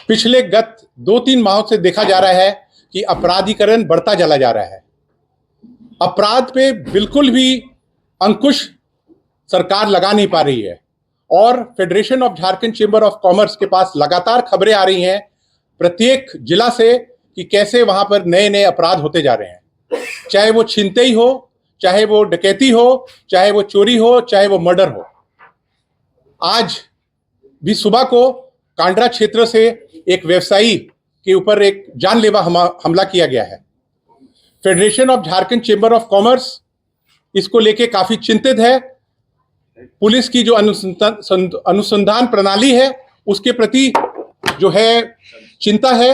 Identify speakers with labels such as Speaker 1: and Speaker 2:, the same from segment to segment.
Speaker 1: पिछले गत 2-3 माहों से देखा जा रहा है कि अपराधीकरण बढ़ता चला जा रहा है। अपराध पे बिल्कुल भी अंकुश सरकार लगा नहीं पा रही है और federation of Jharkhand chamber of commerce के पास लगातार खबरें आ रही हैं प्रत्येक जिला से कि कैसे वहां पर नए नए अपराध होते जा रहे हैं, चाहे वो छिनतई हो, चाहे वो डकैती हो, चाहे वो चोरी हो, चाहे वो मर्डर हो। आज भी सुबह को कांड्रा क्षेत्र से एक व्यवसायी के ऊपर एक जानलेवा हमला किया गया है। Federation of Jharkhand chamber of commerce इसको लेके काफी चिंतित है। पुलिस की जो अनुसंधान प्रणाली है उसके प्रति जो है चिंता है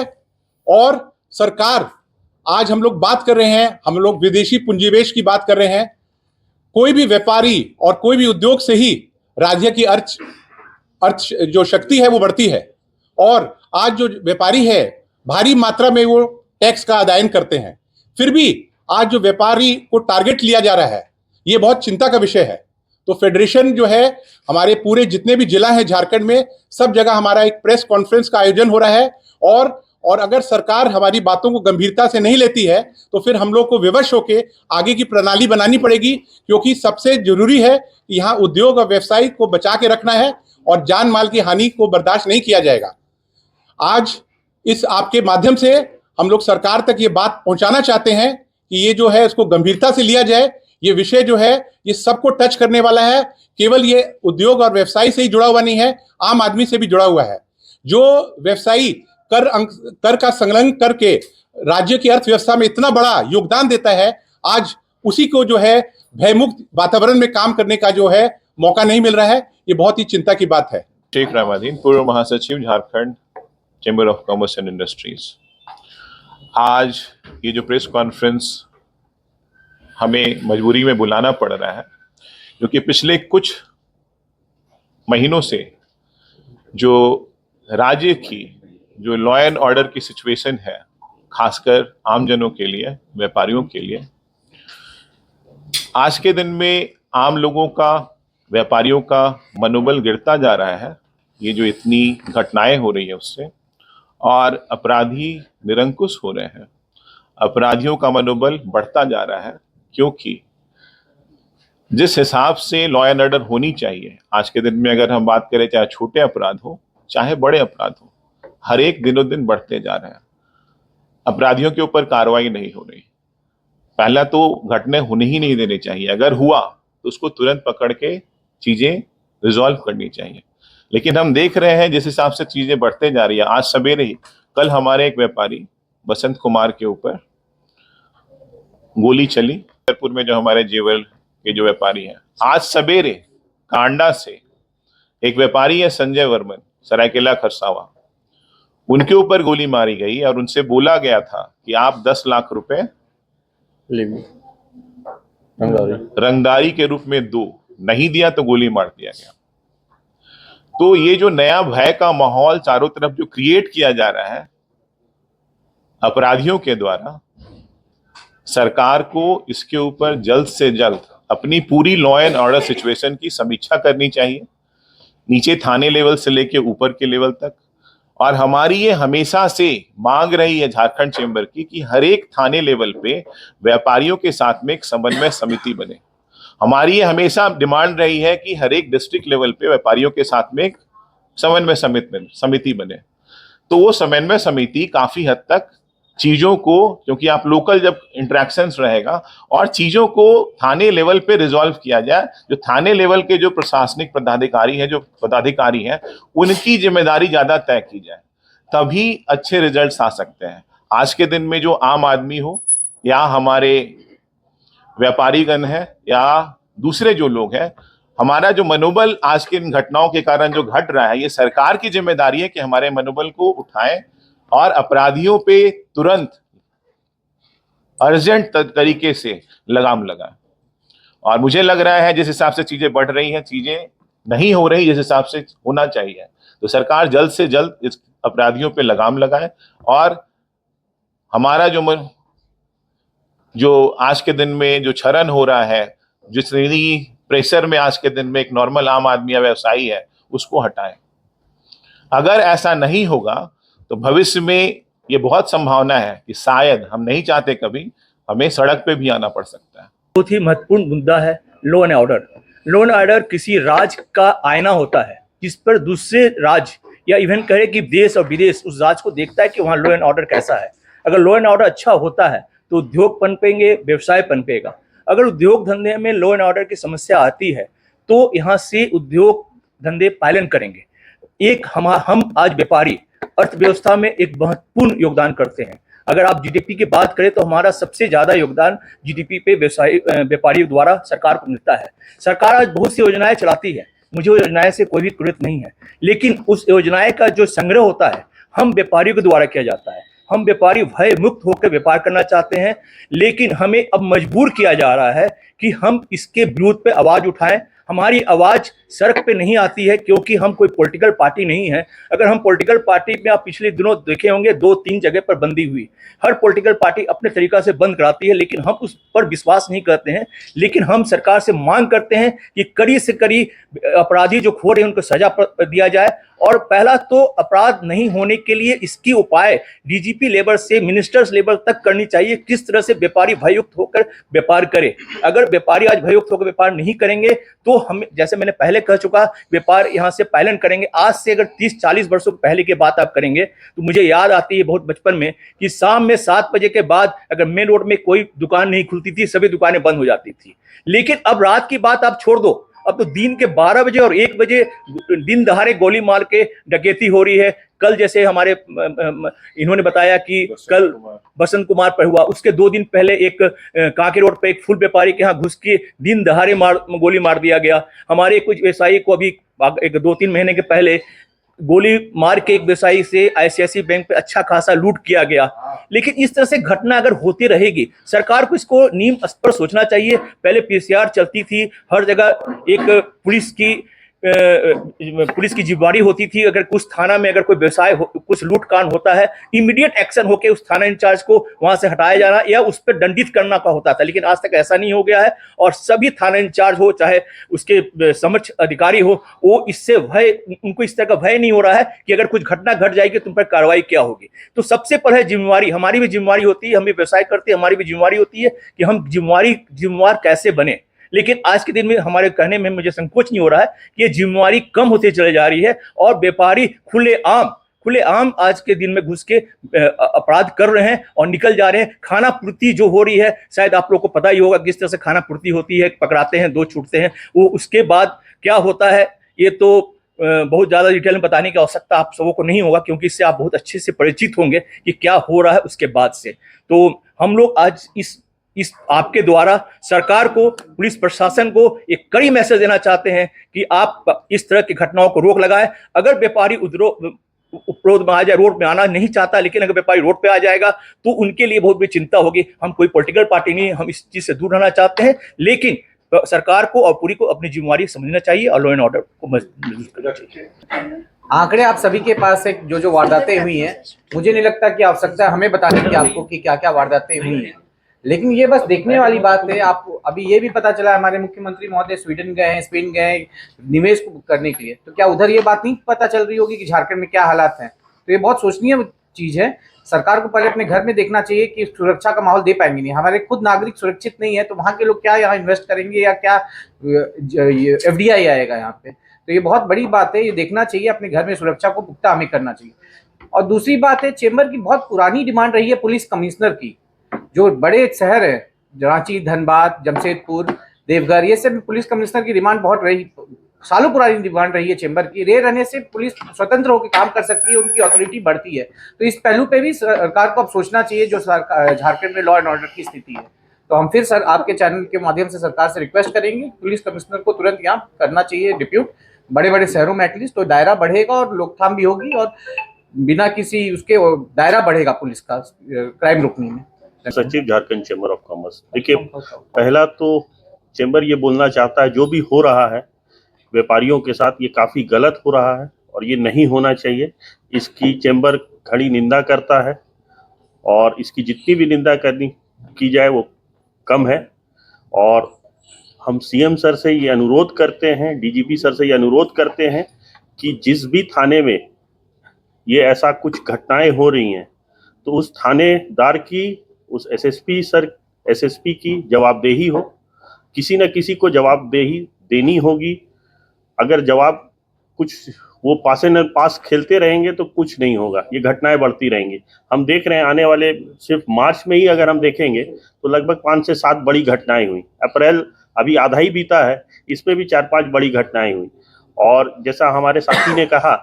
Speaker 1: और सरकार, आज हम लोग बात कर रहे हैं, हम लोग विदेशी पूंजीनिवेश की बात कर रहे हैं। कोई भी व्यापारी और कोई भी उद्योग से ही राज्य की अर्थ जो शक्ति है वो बढ़ती है और आज जो व्यापारी है भारी मात्रा में वो टैक्स का अदायन करते हैं, फिर भी आज जो व्यापारी को टारगेट लिया जा रहा है ये बहुत चिंता का विषय है। तो फेडरेशन जो है, हमारे पूरे जितने भी जिला हैं झारखंड में, सब जगह हमारा एक प्रेस कॉन्फ्रेंस का आयोजन हो रहा है और अगर सरकार हमारी बातों को गंभीरता से नहीं लेती है तो फिर हम लोग को विवश होकर आगे की प्रणाली बनानी पड़ेगी, क्योंकि सबसे जरूरी है कि यहाँ उद्योग और व्यवसाय को बचा के रखना है और जान माल की हानि को बर्दाश्त नहीं किया जाएगा। आज इस आपके माध्यम से हम लोग सरकार तक ये बात पहुंचाना चाहते हैं कि ये जो है इसको गंभीरता से लिया जाए। ये विषय जो है ये सबको टच करने वाला है, केवल ये उद्योग और व्यवसाय से ही जुड़ा हुआ नहीं है, आम आदमी से भी जुड़ा हुआ है। जो व्यवसायी कर का संलग्न करके राज्य की अर्थव्यवस्था में इतना बड़ा योगदान देता है, आज उसी को जो है भयमुक्त वातावरण में काम करने का जो है मौका नहीं मिल रहा है। ये बहुत ही चिंता की बात है।
Speaker 2: शेख रहमादीन, पूर्व महासचिव Jharkhand chamber of commerce and industries. आज ये जो प्रेस कॉन्फ्रेंस हमें मजबूरी में बुलाना पड़ रहा है, क्योंकि पिछले कुछ महीनों से जो राज्य की जो लॉ एंड ऑर्डर की सिचुएशन है, खासकर आमजनों के लिए, व्यापारियों के लिए, आज के दिन में आम लोगों का, व्यापारियों का मनोबल गिरता जा रहा है। ये जो इतनी घटनाएं हो रही है उससे, और अपराधी निरंकुश हो रहे हैं, अपराधियों का मनोबल बढ़ता जा रहा है, क्योंकि जिस हिसाब से लॉ एंड ऑर्डर होनी चाहिए आज के दिन में, अगर हम बात करें चाहे छोटे अपराध हो चाहे बड़े अपराध हो, हर एक दिनों दिन बढ़ते जा रहे हैं। अपराधियों के ऊपर कार्रवाई नहीं हो रही। पहला तो घटने होने ही नहीं देनी चाहिए, अगर हुआ तो उसको तुरंत पकड़ के चीजें रिजॉल्व करनी चाहिए। लेकिन हम देख रहे हैं जिस हिसाब से चीजें बढ़ते जा रही है। आज सवेरे ही, कल हमारे एक व्यापारी बसंत कुमार के ऊपर गोली चली, जयपुर में जो हमारे जेवर के जो व्यापारी हैं। आज सवेरे कांडा से एक व्यापारी है संजय वर्मन, सरायकेला खरसावा, उनके ऊपर गोली मारी गई और उनसे बोला गया था कि आप 10 लाख रुपए रंगदारी के रूप में दो, नहीं दिया तो गोली मार दिया गया। तो ये जो नया भय का माहौल चारों तरफ जो क्रिएट किया जा रहा है अपराधियों के द्वारा, सरकार को इसके ऊपर जल्द से जल्द अपनी पूरी लॉ एंड ऑर्डर सिचुएशन की समीक्षा करनी चाहिए, नीचे थाने लेवल से लेके ऊपर के लेवल तक। और हमारी ये हमेशा से मांग रही है झारखंड चेंबर की कि हर एक थाने लेवल पे व्यापारियों के साथ में एक समन्वय समिति बने। हमारी ये हमेशा डिमांड रही है कि हर एक डिस्ट्रिक्ट लेवल पे व्यापारियों के साथ में एक समन्वय समिति बने। तो वो समन्वय समिति काफी हद तक चीजों को, क्योंकि आप लोकल जब इंटरेक्शंस रहेगा और चीजों को थाने लेवल पे रिजॉल्व किया जाए, जो थाने लेवल के जो प्रशासनिक पदाधिकारी है, जो पदाधिकारी हैं, उनकी जिम्मेदारी ज्यादा तय की जाए, तभी अच्छे रिजल्ट्स आ सकते हैं। आज के दिन में जो आम आदमी हो या हमारे व्यापारीगण है या दूसरे जो लोग हैं, हमारा जो मनोबल आज के इन घटनाओं के कारण जो घट रहा है, ये सरकार की जिम्मेदारी है कि हमारे मनोबल को उठाएं और अपराधियों पे तुरंत अर्जेंट तरीके से लगाम लगाएं। और मुझे लग रहा है जिस हिसाब से चीजें बढ़ रही हैं, चीजें नहीं हो रही जिस हिसाब से होना चाहिए, तो सरकार जल्द से जल्द इस अपराधियों पे लगाम लगाए। और हमारा जो आज के दिन में जो क्षरण हो रहा है, जिस प्रेशर में आज के दिन में एक नॉर्मल आम आदमी या व्यवसायी है, उसको हटाएं। अगर ऐसा नहीं होगा तो भविष्य में ये बहुत संभावना है कि शायद, हम नहीं चाहते, कभी हमें सड़क पे भी आना पड़ सकता है।
Speaker 3: बहुत ही महत्वपूर्ण मुद्दा है law and order. Law and order किसी राज्य का आईना होता है जिस पर दूसरे राज्य या इवन कहे कि देश और विदेश उस राज्य को देखता है कि वहाँ लॉ एंड ऑर्डर कैसा है। अगर लॉ एंड ऑर्डर अच्छा होता है तो उद्योग पनपेंगे, व्यवसाय पनपेगा। अगर उद्योग धंधे में लॉ एंड ऑर्डर की समस्या आती है तो यहाँ से उद्योग धंधे पालन करेंगे। एक हम आज व्यापारी अर्थव्यवस्था में एक महत्वपूर्ण योगदान करते हैं। अगर आप जीडीपी की बात करें तो हमारा सबसे ज्यादा योगदान जीडीपी पे व्यापारियों द्वारा सरकार को मिलता है। सरकार आज बहुत सी योजनाएं चलाती है, मुझे वो योजनाएं से कोई भी कुरित नहीं है, लेकिन उस योजनाएं का जो संग्रह होता है हम व्यापारियों के द्वारा किया जाता है। हम व्यापारी भय मुक्त होकर व्यापार करना चाहते हैं, लेकिन हमें अब मजबूर किया जा रहा है कि हम इसके विरोध पे आवाज उठाएं। हमारी आवाज सड़क पे नहीं आती है क्योंकि हम कोई पॉलिटिकल पार्टी नहीं है। अगर हम पॉलिटिकल पार्टी में आप पिछले दिनों देखे होंगे 2-3 जगह पर बंदी हुई। हर पॉलिटिकल पार्टी अपने तरीका से बंद कराती है, लेकिन हम उस पर विश्वास नहीं करते हैं। लेकिन हम सरकार से मांग करते हैं कि कड़ी से कड़ी अपराधी जो खो रहे हैं उनको सजा दिया जाए। और पहला तो अपराध नहीं होने के लिए इसकी उपाय डीजीपी लेवल से मिनिस्टर्स लेवल तक करनी चाहिए, किस तरह से व्यापारी भययुक्त होकर व्यापार करे। अगर व्यापारी आज भययुक्त होकर व्यापार नहीं करेंगे तो हम, जैसे मैंने पहले कह चुका, व्यापार यहाँ से पालन करेंगे। आज से अगर 30-40 वर्षों पहले की बात आप करेंगे तो मुझे याद आती है बहुत बचपन में कि शाम में 7 बजे के बाद अगर मेन रोड में कोई दुकान नहीं खुलती थी, सभी दुकानें बंद हो जाती थी। लेकिन अब रात की बात आप छोड़ दो, अब तो दिन के 12 बजे और 1 बजे दिन दहाड़े गोली मार के डकैती हो रही है। कल जैसे हमारे इन्होंने बताया कि कल बसंत कुमार पर हुआ, उसके 2 दिन पहले एक कांके रोड पे एक फूल व्यापारी के यहाँ घुस के दिन दहाड़े गोली मार दिया गया। हमारे कुछ व्यवसायी को अभी 2-3 महीने के पहले गोली मार के एक व्यवसायी से आईसीआईसीआई बैंक पे अच्छा खासा लूट किया गया। लेकिन इस तरह से घटना अगर होती रहेगी, सरकार को इसको नींव स्तर पर सोचना चाहिए। पहले पीसीआर चलती थी, हर जगह एक पुलिस की जिम्मेदारी होती थी। अगर कुछ थाना में अगर कोई व्यवसाय कुछ लूट कांड होता है, इमीडिएट एक्शन होकर उस थाना इंचार्ज को वहां से हटाया जाना या उस पर दंडित करना का होता था। लेकिन आज तक ऐसा नहीं हो गया है और सभी थाना इंचार्ज हो चाहे उसके समक्ष अधिकारी हो, वो इससे भय, उनको इस तरह का भय नहीं हो रहा है कि अगर कुछ घटना घट जाएगी तुम पर कार्रवाई क्या होगी। तो सबसे पहले जिम्मेवारी, हमारी भी जिम्मेवारी होती है, हम भी व्यवसाय करते हैं, हमारी भी जिम्मेवारी होती है कि हम जिम्मेवार कैसे बने। लेकिन आज के दिन में हमारे कहने में मुझे संकोच नहीं हो रहा है कि ये जिम्मेवारी कम होती चली जा रही है और व्यापारी खुलेआम आज के दिन में घुस के अपराध कर रहे हैं और निकल जा रहे हैं। खाना पूर्ति जो हो रही है, शायद आप लोगों को पता ही होगा किस तरह से खाना पूर्ति होती है, पकड़ाते हैं 2 छूटते हैं, वो उसके बाद क्या होता है ये तो बहुत ज़्यादा डिटेल में बताने की आवश्यकता आप सबों को नहीं होगा, क्योंकि इससे आप बहुत अच्छे से परिचित होंगे कि क्या हो रहा है उसके बाद से। तो हम लोग आज इस आपके द्वारा सरकार को, पुलिस प्रशासन को एक कड़ी मैसेज देना चाहते हैं कि आप इस तरह की घटनाओं को रोक लगाएं। अगर व्यापारी उपरोध में आ जाए, रोड में आना नहीं चाहता, लेकिन अगर व्यापारी रोड पे आ जाएगा तो उनके लिए बहुत बड़ी चिंता होगी। हम कोई पॉलिटिकल पार्टी नहीं है, हम इस चीज से दूर रहना चाहते हैं, लेकिन सरकार को और पूरी को अपनी जिम्मेवारी समझना चाहिए और लॉ एंड ऑर्डर को मजबूत करना चाहिए।
Speaker 4: आंकड़े आप सभी के पास है, जो वारदातें हुई हैं, मुझे नहीं लगता कि आवश्यकता हमें बताने की आपको कि क्या क्या वारदातें हुई हैं, लेकिन ये बस देखने वाली बात है। आप अभी ये भी पता चला हमारे मुख्यमंत्री महोदय स्वीडन गए हैं, स्पेन गए हैं निवेश करने के लिए, तो क्या उधर ये बात नहीं पता चल रही होगी कि झारखंड में क्या हालात हैं? तो ये बहुत सोचनीय चीज है। सरकार को पहले अपने घर में देखना चाहिए कि सुरक्षा का माहौल दे पाएंगे नहीं, हमारे खुद नागरिक सुरक्षित नहीं है तो वहाँ के लोग क्या यहाँ इन्वेस्ट करेंगे या क्या FDI आएगा यहाँ पे? तो ये बहुत बड़ी बात है, ये देखना चाहिए, अपने घर में सुरक्षा को पुख्ता हमें करना चाहिए। और दूसरी बात है, चेंबर की बहुत पुरानी डिमांड रही है पुलिस कमिश्नर की। जो बड़े शहर है रांची, धनबाद, जमशेदपुर, देवघर, ये सब पुलिस कमिश्नर की डिमांड बहुत रही, सालों पुरानी डिमांड रही है चेंबर की। रे रहने से पुलिस स्वतंत्र होकर काम कर सकती है, उनकी अथॉरिटी बढ़ती है। तो इस पहलू पे भी सरकार को अब सोचना चाहिए, जो झारखंड में लॉ एंड ऑर्डर की स्थिति है। तो हम फिर सर आपके चैनल के माध्यम से सरकार से रिक्वेस्ट करेंगे, पुलिस कमिश्नर को तुरंत यहाँ करना चाहिए डिप्यूट, बड़े बड़े शहरों में एटलीस्ट, तो दायरा बढ़ेगा और रोकथाम भी होगी और बिना किसी उसके दायरा बढ़ेगा पुलिस का क्राइम रोकने में।
Speaker 5: सचिव झारखंड चैम्बर ऑफ कॉमर्स। देखिए, पहला तो चैम्बर ये बोलना चाहता है जो भी हो रहा है व्यापारियों के साथ, ये काफी गलत हो रहा है और ये नहीं होना चाहिए। इसकी चैम्बर खड़ी निंदा करता है और इसकी जितनी भी निंदा करनी की जाए वो कम है। और हम CM सर से ये अनुरोध करते हैं, DGP सर से ये अनुरोध करते हैं कि जिस भी थाने में ये ऐसा कुछ घटनाएं हो रही हैं तो उस थानेदार की, उस एसएसपी की जवाबदेही हो, किसी न किसी को जवाबदेही देनी होगी। अगर जवाब कुछ वो पास खेलते रहेंगे तो कुछ नहीं होगा, ये घटनाएं बढ़ती रहेंगी। हम देख रहे हैं आने वाले सिर्फ मार्च में ही अगर हम देखेंगे तो लगभग 5 से 7 बड़ी घटनाएं हुई। अप्रैल अभी आधा ही बीता है, इसमें भी 4-5 बड़ी घटनाएं हुई। और जैसा हमारे साथी ने कहा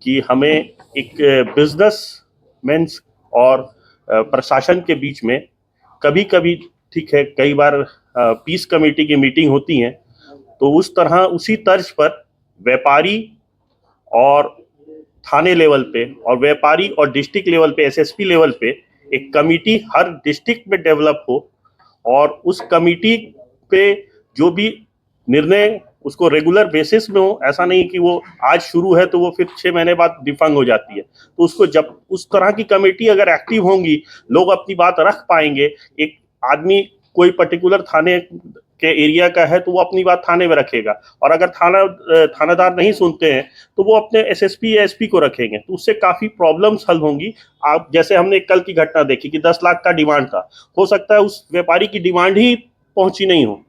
Speaker 5: कि हमें एक बिजनेसमैन और प्रशासन के बीच में कभी कभी, ठीक है, कई बार पीस कमेटी की मीटिंग होती है तो उसी तर्ज पर व्यापारी और थाने लेवल पे और व्यापारी और डिस्ट्रिक्ट लेवल पे, एसएसपी लेवल पे एक कमेटी हर डिस्ट्रिक्ट में डेवलप हो और उस कमेटी पे जो भी निर्णय उसको रेगुलर बेसिस में हो। ऐसा नहीं कि वो आज शुरू है तो वो फिर 6 महीने बाद डिफंग हो जाती है। तो उसको जब उस तरह की कमेटी अगर एक्टिव होंगी, लोग अपनी बात रख पाएंगे। एक आदमी कोई पर्टिकुलर थाने के एरिया का है तो वो अपनी बात थाने में रखेगा, और अगर थानेदार नहीं सुनते हैं तो वो अपने एसएसपी या एसपी को रखेंगे, तो उससे काफ़ी प्रॉब्लम्स हल होंगी। आप जैसे हमने कल की घटना देखी कि 10 लाख का डिमांड था, हो सकता है उस व्यापारी की डिमांड ही पहुंची नहीं हो,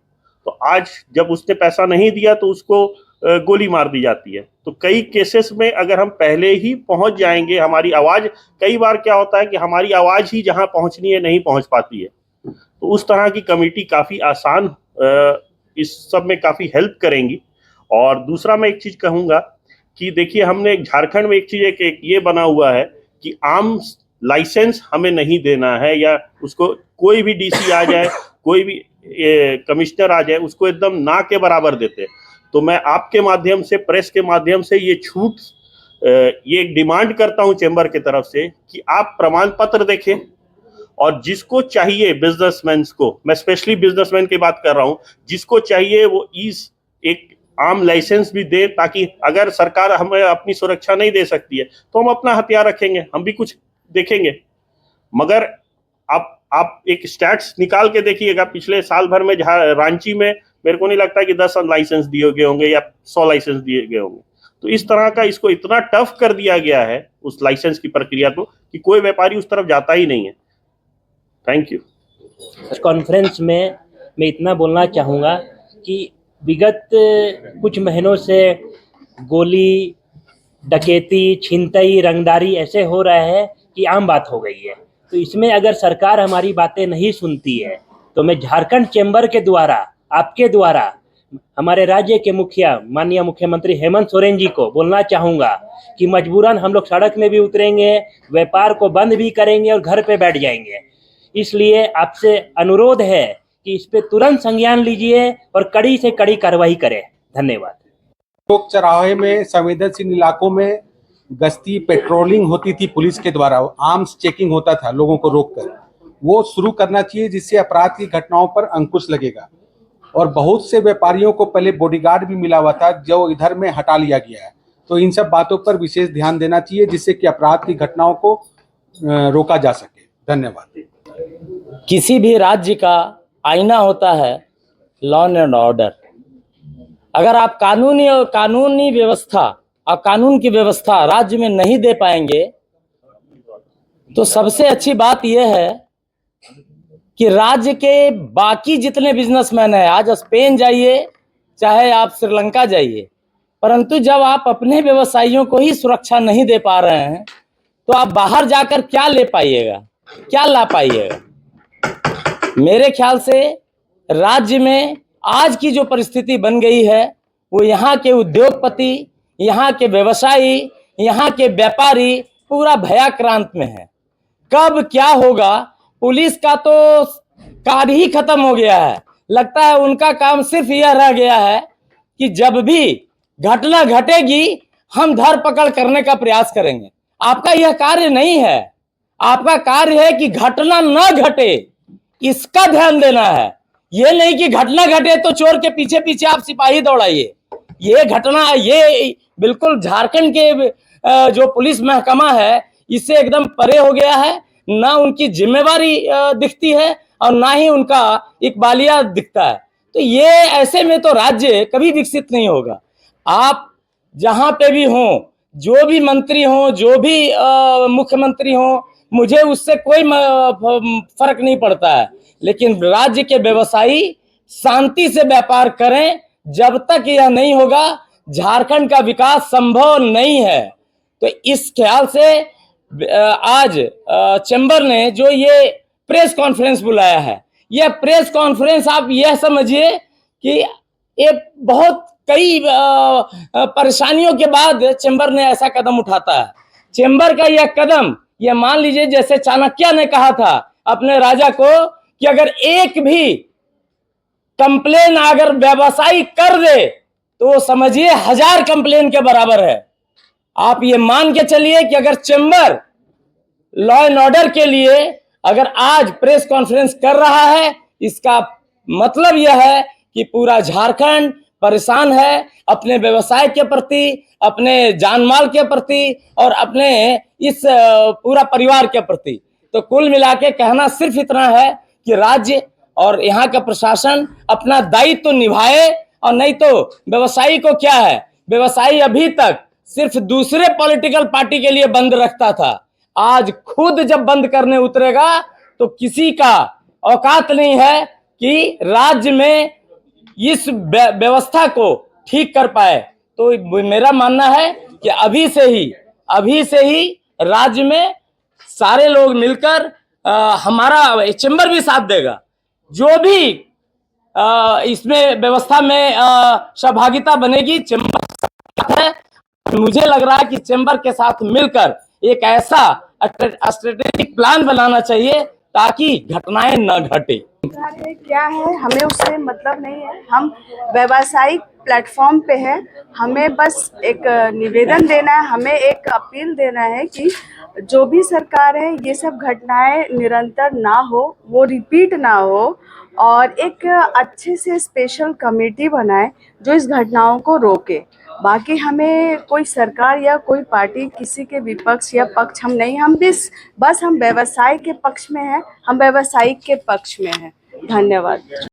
Speaker 5: तो आज जब उसने पैसा नहीं दिया तो उसको गोली मार दी जाती है। तो कई केसेस में अगर हम पहले ही पहुंच जाएंगे, हमारी आवाज़, कई बार क्या होता है कि हमारी आवाज़ ही जहां पहुंचनी है नहीं पहुंच पाती है, तो उस तरह की कमेटी काफ़ी आसान इस सब में काफ़ी हेल्प करेंगी। और दूसरा मैं एक चीज़ कहूँगा कि देखिए, हमने झारखंड में एक चीज़ एक ये बना हुआ है कि आर्म्स लाइसेंस हमें नहीं देना है, या उसको कोई भी डीसी आ जाए, कोई भी कमिश्नर आ जाए, उसको एकदम ना के बराबर देते। तो मैं आपके माध्यम से, प्रेस के माध्यम से ये छूट, ये एक डिमांड करता हूँ चैम्बर की तरफ से कि आप प्रमाण पत्र देखें, और जिसको चाहिए बिजनेसमैन को, मैं स्पेशली बिजनेसमैन की बात कर रहा हूँ, जिसको चाहिए वो एक आम लाइसेंस भी दे, ताकि अगर सरकार हमें अपनी सुरक्षा नहीं दे सकती है तो हम अपना हथियार रखेंगे, हम भी कुछ देखेंगे। मगर आप एक स्टैट्स निकाल के देखिएगा, पिछले साल भर में रांची में मेरे को नहीं लगता कि 10 लाइसेंस दिए गए होंगे या 100 लाइसेंस दिए गए होंगे। तो इस तरह का इसको इतना टफ कर दिया गया है उस लाइसेंस की प्रक्रिया को कि कोई व्यापारी उस तरफ जाता ही नहीं है। Thank you.
Speaker 6: कॉन्फ्रेंस में मैं इतना बोलना चाहूँगा कि विगत कुछ महीनों से गोली, डकैती, छिनतई, रंगदारी ऐसे हो रहा है कि आम बात हो गई है। तो इसमें अगर सरकार हमारी बातें नहीं सुनती है तो मैं झारखंड चैम्बर के द्वारा, आपके द्वारा, हमारे राज्य के मुखिया माननीय मुख्यमंत्री हेमंत सोरेन जी को बोलना चाहूँगा कि मजबूरन हम लोग सड़क में भी उतरेंगे, व्यापार को बंद भी करेंगे और घर पे बैठ जाएंगे। इसलिए आपसे अनुरोध है कि इस पे तुरंत संज्ञान लीजिए और कड़ी से कड़ी कार्रवाई करें। धन्यवाद।
Speaker 7: चौक चौराहे में संवेदनशील इलाकों में गश्ती पेट्रोलिंग होती थी पुलिस के द्वारा, आर्म्स चेकिंग होता था लोगों को रोककर, वो शुरू करना चाहिए, जिससे अपराध की घटनाओं पर अंकुश लगेगा। और बहुत से व्यापारियों को पहले बॉडीगार्ड भी मिला हुआ था जो इधर में हटा लिया गया है। तो इन सब बातों पर विशेष ध्यान देना चाहिए जिससे कि अपराध की घटनाओं को रोका जा सके। धन्यवाद।
Speaker 8: किसी भी राज्य का आईना होता है लॉ एंड ऑर्डर। अगर आप कानूनी व्यवस्था और कानून की व्यवस्था राज्य में नहीं दे पाएंगे तो सबसे अच्छी बात यह है कि राज्य के बाकी जितने बिजनेसमैन हैं, आज स्पेन जाइए चाहे आप श्रीलंका जाइए, परंतु जब आप अपने व्यवसायियों को ही सुरक्षा नहीं दे पा रहे हैं तो आप बाहर जाकर क्या ले पाइएगा, क्या ला पाइएगा। मेरे ख्याल से राज्य में आज की जो परिस्थिति बन गई है वो यहाँ के उद्योगपति, यहाँ के व्यवसायी, यहाँ के व्यापारी पूरा भयाक्रांत में है। कब क्या होगा, पुलिस का तो कार्य ही खत्म हो गया है। लगता है उनका काम सिर्फ यह रह गया है कि जब भी घटना घटेगी हम धरपकड़ करने का प्रयास करेंगे। आपका यह कार्य नहीं है, आपका कार्य है कि घटना न घटे इसका ध्यान देना है। ये नहीं कि घटना घटे तो चोर के पीछे पीछे आप सिपाही दौड़ाइए। ये घटना, ये बिल्कुल झारखंड के जो पुलिस महकमा है इससे एकदम परे हो गया है। ना उनकी जिम्मेवारी दिखती है और ना ही उनका इकबालिया दिखता है। तो ये ऐसे में तो राज्य कभी विकसित नहीं होगा। आप जहां पे भी हों, जो भी मंत्री हो, जो भी मुख्यमंत्री हो, मुझे उससे कोई फर्क नहीं पड़ता है। लेकिन राज्य के व्यवसायी शांति से व्यापार करें, जब तक यह नहीं होगा झारखंड का विकास संभव नहीं है। तो इस ख्याल से आज चैम्बर ने जो ये प्रेस कॉन्फ्रेंस बुलाया है, यह प्रेस कॉन्फ्रेंस आप यह समझिए कि एक बहुत कई परेशानियों के बाद चैम्बर ने ऐसा कदम उठाता है। चैम्बर का यह कदम, यह मान लीजिए जैसे चाणक्य ने कहा था अपने राजा को कि अगर एक भी कंप्लेन अगर व्यवसायी कर दे तो वो समझिए 1000 कंप्लेन के बराबर है। आप ये मान के चलिए कि अगर चैम्बर लॉ एंड ऑर्डर के लिए अगर आज प्रेस कॉन्फ्रेंस कर रहा है, इसका मतलब यह है कि पूरा झारखंड परेशान है अपने व्यवसाय के प्रति, अपने जानमाल के प्रति और अपने इस पूरा परिवार के प्रति। तो कुल मिला के कहना सिर्फ इतना है कि राज्य और यहाँ का प्रशासन अपना दायित्व तो निभाए, और नहीं तो व्यवसायी को क्या है, व्यवसायी अभी तक सिर्फ दूसरे पॉलिटिकल पार्टी के लिए बंद रखता था, आज खुद जब बंद करने उतरेगा तो किसी का औकात नहीं है कि राज्य में इस व्यवस्था को ठीक कर पाए। तो मेरा मानना है कि अभी से ही राज्य में सारे लोग मिलकर हमारा चैम्बर भी साथ देगा, जो भी इसमें व्यवस्था में सहभागिता बनेगी चैम्बर है। मुझे लग रहा है कि चैम्बर के साथ मिलकर एक ऐसा स्ट्रेटेजिक प्लान बनाना चाहिए ताकि घटनाएं न घटे।
Speaker 9: क्या है, हमें उससे मतलब नहीं है, हम व्यावसायिक प्लेटफॉर्म पे हैं, हमें बस एक निवेदन देना है, हमें एक अपील देना है कि जो भी सरकार है ये सब घटनाएं निरंतर ना हो, वो रिपीट ना हो, और एक अच्छे से स्पेशल कमेटी बनाए जो इस घटनाओं को रोके। बाकी हमें कोई सरकार या कोई पार्टी किसी के विपक्ष या पक्ष हम नहीं, हम बस हम व्यवसाय के पक्ष में हैं, हम व्यवसायिक के पक्ष में हैं। धन्यवाद।